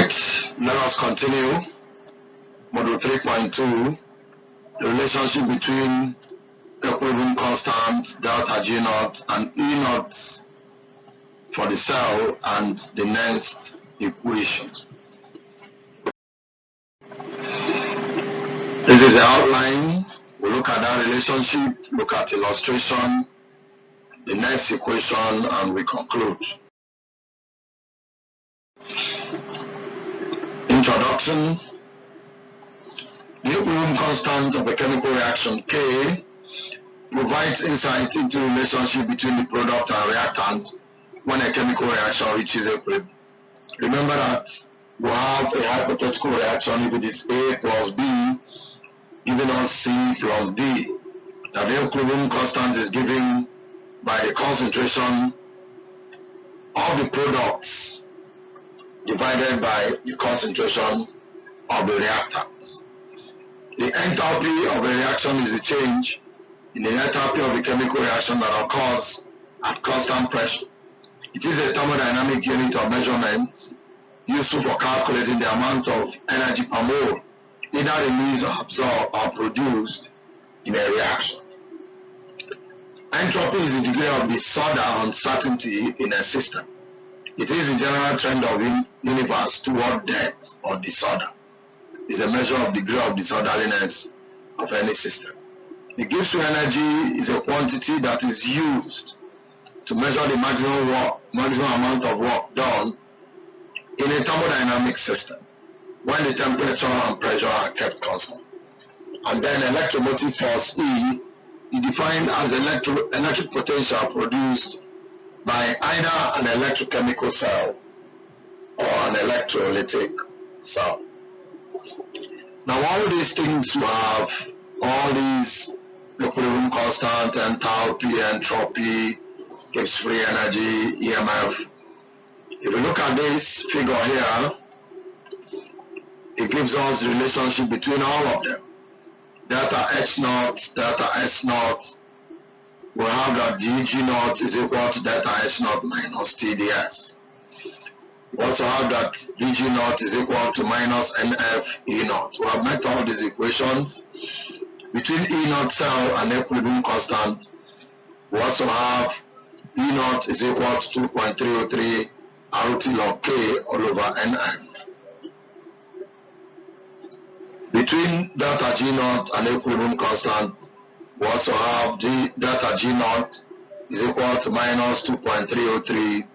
right, let us continue. Module 3.2, the relationship between equilibrium constant, delta G naught, and E naught for the cell, and the next equation. This is the outline. We'll look at that relationship, look at illustration, the next equation, and we conclude. Introduction. The equilibrium constant of a chemical reaction K provides insight into the relationship between the product and reactant when a chemical reaction reaches equilibrium. Remember that we have a hypothetical reaction if it is A plus B giving us C plus D. Now the equilibrium constant is given by the concentration of the products divided by the concentration of the reactants. The enthalpy of a reaction is the change in the enthalpy of a chemical reaction that occurs at constant pressure. It is a thermodynamic unit of measurement useful for calculating the amount of energy per mole either released or absorbed or produced in a reaction. Entropy is the degree of disorder or uncertainty in a system. It is the general trend of the universe toward death or disorder. It is a measure of degree of disorderliness of any system. The Gibbs energy is a quantity that is used to measure the maximum amount of work done in a thermodynamic system when the temperature and pressure are kept constant. And then electromotive force E is defined as electric potential produced by either an electrochemical cell or an electrolytic cell. Now all these things you have, all these equilibrium constant, enthalpy, entropy, Gibbs free energy, EMF. If you look at this figure here, it gives us the relationship between all of them. Delta H naught, delta S naught, we have that dG naught is equal to delta H naught minus TdS. We also have that dG naught is equal to minus NF E naught. We have met all these equations. Between E naught cell and equilibrium constant, we also have E naught is equal to 2.303 RT log K all over NF. Between delta G naught and equilibrium constant, we also have delta G naught is equal to minus 2.303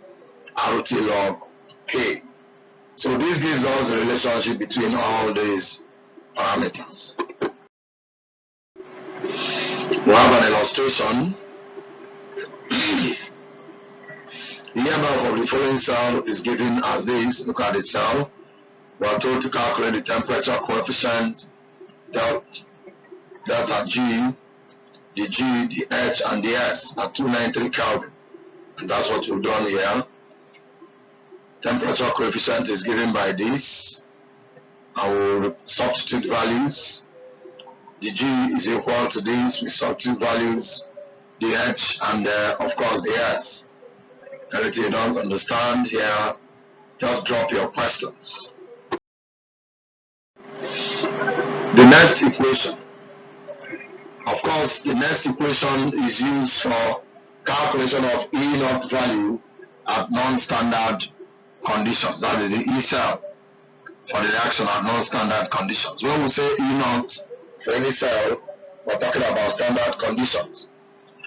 RT log K. So this gives us the relationship between all these parameters. We have an illustration. The EMF of the following cell is given as this. Look at the cell. We are told to calculate the temperature coefficient, delta G, the G, the H, and the S at 293 Kelvin. And that's what we've done here. Temperature coefficient is given by this. I will substitute values. The G is equal to this. We substitute values, the H, and of course the S. Anything you don't understand here, just drop your questions. The next equation. Of course, the next equation is used for calculation of E naught value at non-standard conditions. That is the E cell for the reaction at non-standard conditions. When we say E naught for any cell, we're talking about standard conditions.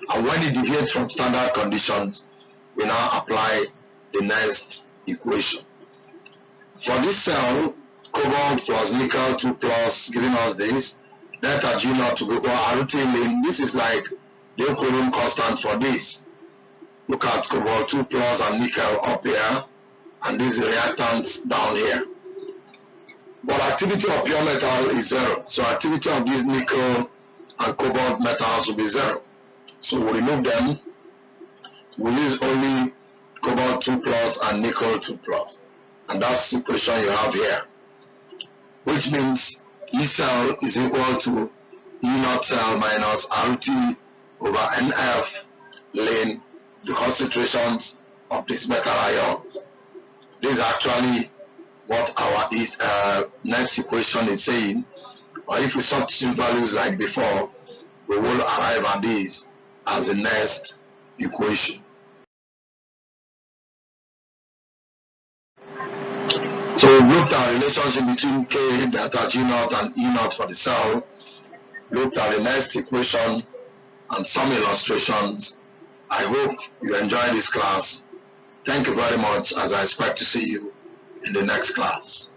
And when it deviates from standard conditions, we now apply the next equation. For this cell, cobalt plus nickel 2 plus giving us this, delta G naught to be equal RT ln. This is like the equilibrium constant for this. Look at cobalt 2 plus and nickel up here, and these reactants down here. But activity of pure metal is 0. So activity of these nickel and cobalt metals will be 0. So we remove them. We use only cobalt 2 plus and nickel 2 plus. And that's the equation you have here. Which means E cell is equal to E naught cell minus RT over NF ln the concentrations of these metal ions. This is actually what our next equation is saying, or if we substitute values like before, we will arrive at this as the next equation. So we've looked at relationship between K, delta G naught and E naught for the cell, looked at the next equation and some illustrations. I hope you enjoyed this class. Thank you very much, as I expect to see you in the next class.